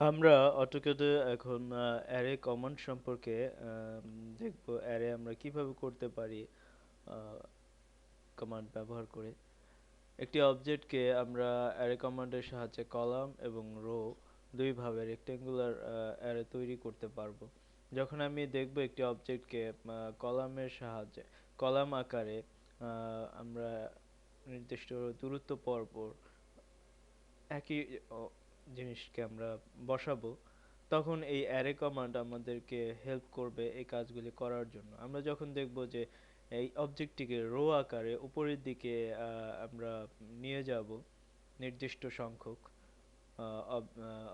আমরা অটোক্যাডে এখন array command সম্পর্কে দেখব। অ্যারে আমরা কিভাবে করতে পারি কমান্ড ব্যবহার করে। একটি অবজেক্টকে আমরা অ্যারে কমান্ডের সাহায্যে কলাম এবং রো দুইভাবে রেক্টেঙ্গুলার অ্যারে তৈরি করতে পারবো। যখন আমি দেখব একটি অবজেক্টকে কলামের সাহায্যে কলাম আকারে আমরা নির্দিষ্ট দূরত্ব পরপর একই জিনিসকে আমরা বসাবো, তখন এই অ্যারে কমান্ড আমাদেরকে হেল্প করবে এই কাজগুলি করার জন্য। আমরা যখন দেখব যে এই অবজেক্টটিকে রো আকারে উপরের দিকে আমরা নিয়ে যাব, নির্দিষ্ট সংখ্যক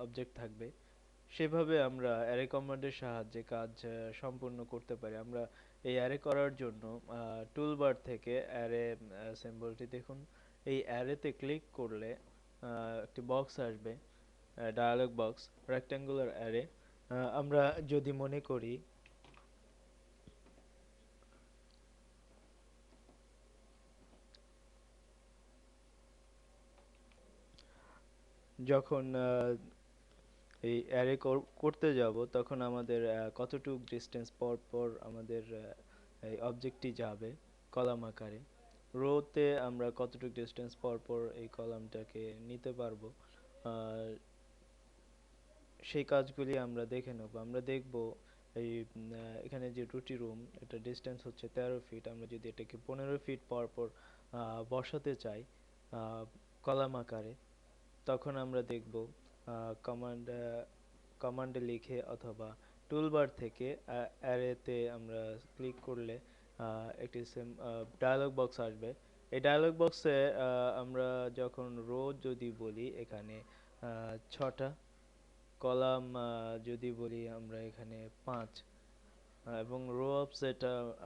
অবজেক্ট থাকবে, সেভাবে আমরা অ্যারে কমান্ডের সাহায্যে কাজ সম্পূর্ণ করতে পারি। আমরা এই অ্যারে করার জন্য টুলবার থেকে অ্যারে সিম্বলটি দেখুন। এই অ্যারেতে ক্লিক করলে একটি বক্স আসবে, ডায়ালগ বক্স, রেক্ট্যাঙ্গুলার অ্যারে। আমরা যদি মনে করি যখন এই অ্যারে করতে যাব, তখন আমাদের কতটুক ডিস্টেন্স পর পর আমাদের এই অবজেক্টটি যাবে কলাম আকারে। রোতে আমরা কতটুক ডিস্টেন্স পর পর এই কলামটাকে নিতে পারবো, সেই কাজগুলি আমরা দেখে নেব। আমরা দেখব এই এখানে যে দুটি রুম, এটা ডিস্টেন্স হচ্ছে 13 ফিট। আমরা যদি এটাকে 15 ফিট পর পর বসাতে চাই কলাম আকারে, তখন আমরা দেখব কমান্ড কমান্ডে লিখে অথবা টুলবার থেকে অ্যারেতে আমরা ক্লিক করলে একটি ডায়ালগ বক্স আসবে। এই ডায়ালগ বক্সে আমরা যখন রো যদি বলি এখানে 6টা, কলাম যদি বলি আমরা এখানে 5, এবং রো অফসেট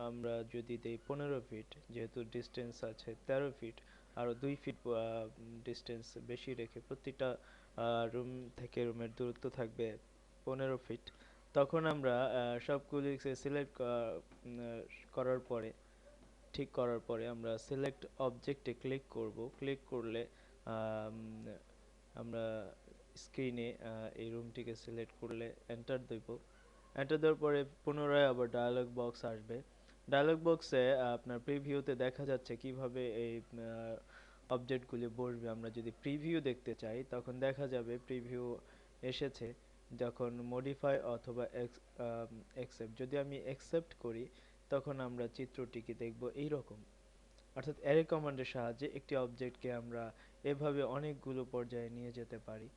আমরা যদি দেই 15 ফিট, যেহেতু ডিস্টেন্স আছে 13 ফিট, আরও 2 ফিট ডিস্টেন্স বেশি রেখে প্রতিটা রুম থেকে রুমের দূরত্ব থাকবে 15 ফিট। তখন আমরা সবগুলি সিলেক্ট করার পরে, ঠিক করার পরে আমরা সিলেক্ট অবজেক্টে ক্লিক করব। ক্লিক করলে আম, আমরা স্ক্রিনে এই রুমটিকে সিলেক্ট করলে এন্টার দেব। এন্টার দেওয়ার পরে পুনরায় আবার ডায়ালগ বক্স আসবে। ডায়ালগ বক্সে আপনার প্রিভিউতে দেখা যাচ্ছে কিভাবে এই অবজেক্টগুলি বসবে। আমরা যদি প্রিভিউ দেখতে চাই, তখন দেখা যাবে প্রিভিউ এসেছে। যখন মডিফাই অথবা অ্যাকসেপ্ট, যদি আমি অ্যাকসেপ্ট করি, তখন আমরা চিত্রটিকে দেখব এই রকম। অর্থাৎ অ্যারে কমান্ডের সাহায্যে একটি অবজেক্টকে আমরা এভাবে অনেকগুলো পর্যায়ে নিয়ে যেতে পারি।